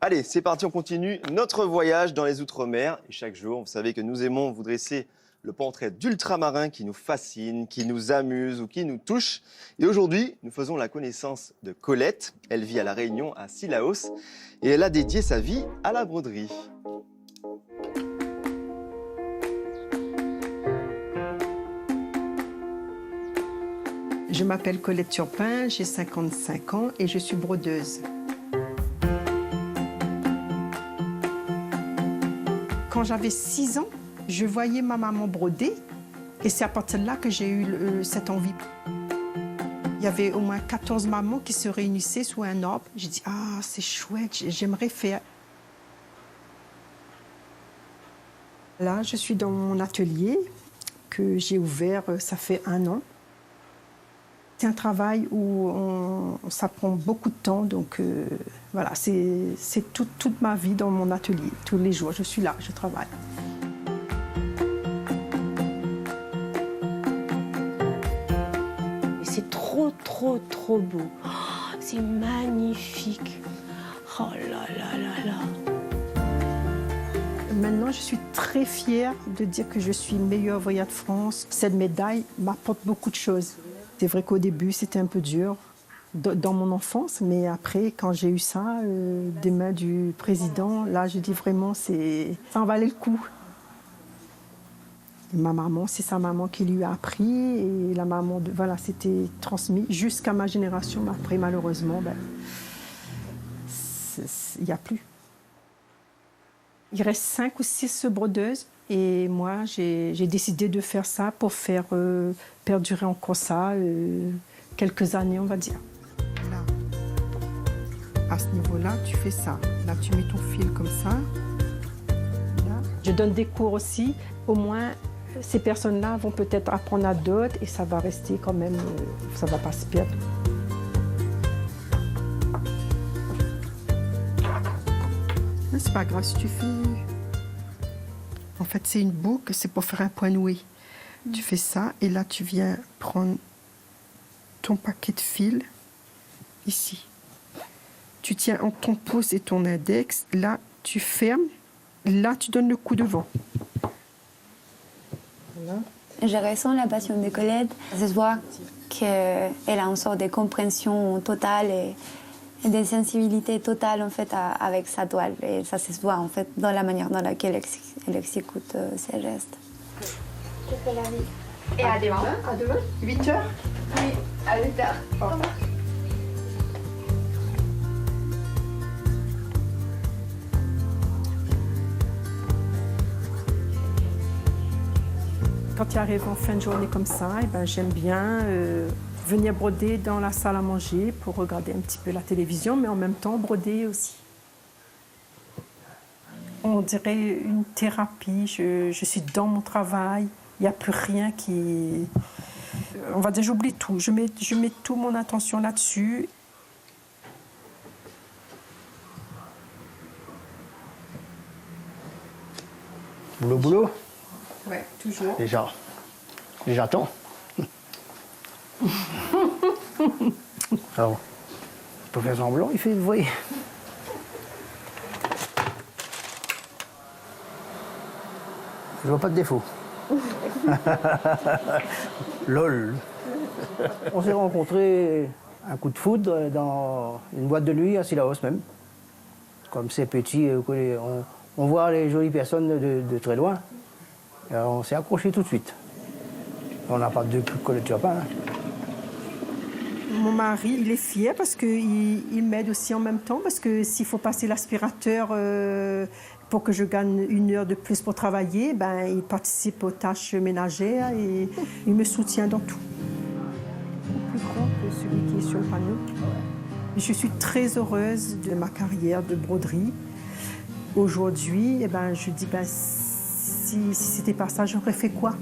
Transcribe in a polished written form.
Allez, c'est parti, on continue notre voyage dans les Outre-mer. Et chaque jour, vous savez que nous aimons vous dresser le portrait d'ultramarins qui nous fascinent, qui nous amusent ou qui nous touchent. Et aujourd'hui, nous faisons la connaissance de Colette. Elle vit à La Réunion, à Cilaos, et elle a dédié sa vie à la broderie. Je m'appelle Colette Turpin, j'ai 55 ans et je suis brodeuse. Quand j'avais 6 ans, je voyais ma maman broder et c'est à partir de là que j'ai eu cette envie. Il y avait au moins 14 mamans qui se réunissaient sous un arbre. J'ai dit « Ah, c'est chouette, j'aimerais faire ». Là, je suis dans mon atelier que j'ai ouvert, ça fait 1 an. C'est un travail où ça prend beaucoup de temps, donc voilà, c'est toute ma vie dans mon atelier. Tous les jours, je suis là, je travaille. C'est trop, trop, trop beau. Oh, c'est magnifique. Oh là là là là. Maintenant, je suis très fière de dire que je suis meilleure ouvrière de France. Cette médaille m'apporte beaucoup de choses. C'est vrai qu'au début, c'était un peu dur dans mon enfance, mais après, quand j'ai eu ça, des mains du président, là, je dis vraiment, ça en valait le coup. Et ma maman, c'est sa maman qui lui a appris, et la maman, voilà, c'était transmis jusqu'à ma génération. Mais après, malheureusement, il n'y a plus. Il reste 5 ou 6 brodeuses. Et moi, j'ai décidé de faire ça pour faire perdurer encore ça quelques années, on va dire. Là, à ce niveau-là, tu fais ça. Là, tu mets ton fil comme ça. Là. Je donne des cours aussi. Au moins, ces personnes-là vont peut-être apprendre à d'autres et ça va rester quand même, ça ne va pas se perdre. C'est pas grave si tu fais... En fait, c'est une boucle, c'est pour faire un point noué. Tu fais ça et là, tu viens prendre ton paquet de fil ici. Tu tiens entre ton pouce et ton index. Là, tu fermes. Là, tu donnes le coup de vent. Voilà. Je ressens la passion de Colette. Ça se voit qu'elle a une sorte de compréhension totale et de sensibilité totale en fait avec sa toile. Et ça se voit en fait dans la manière dans laquelle elle exécute ses gestes. Et à demain. À demain. 8 heures. Oui, à 8 heures. Oh. Quand tu arrives en fin de journée comme ça, eh ben, j'aime bien venir broder dans la salle à manger pour regarder un petit peu la télévision, mais en même temps broder aussi. On dirait une thérapie, je suis dans mon travail, il n'y a plus rien qui... On va dire, j'oublie tout, je mets toute mon attention là-dessus. Boulot. Ouais, toujours. Déjà temps. Alors, je peux faire semblant, il fait, vous voyez. Je vois pas de défaut. Lol. On s'est rencontrés un coup de foudre dans une boîte de nuit à Cilaos même. Comme c'est petit, on voit les jolies personnes de très loin. Alors on s'est accrochés tout de suite. On n'a pas de Colette Turpin. Mon mari, il est fier parce qu'il m'aide aussi en même temps, parce que s'il faut passer l'aspirateur pour que je gagne 1 heure de plus pour travailler, ben, il participe aux tâches ménagères et il me soutient dans tout. Plus grand que celui qui est sur le panneau. Je suis très heureuse de ma carrière de broderie. Aujourd'hui, eh ben, je dis, ben, si c'était pas ça, j'aurais fait quoi?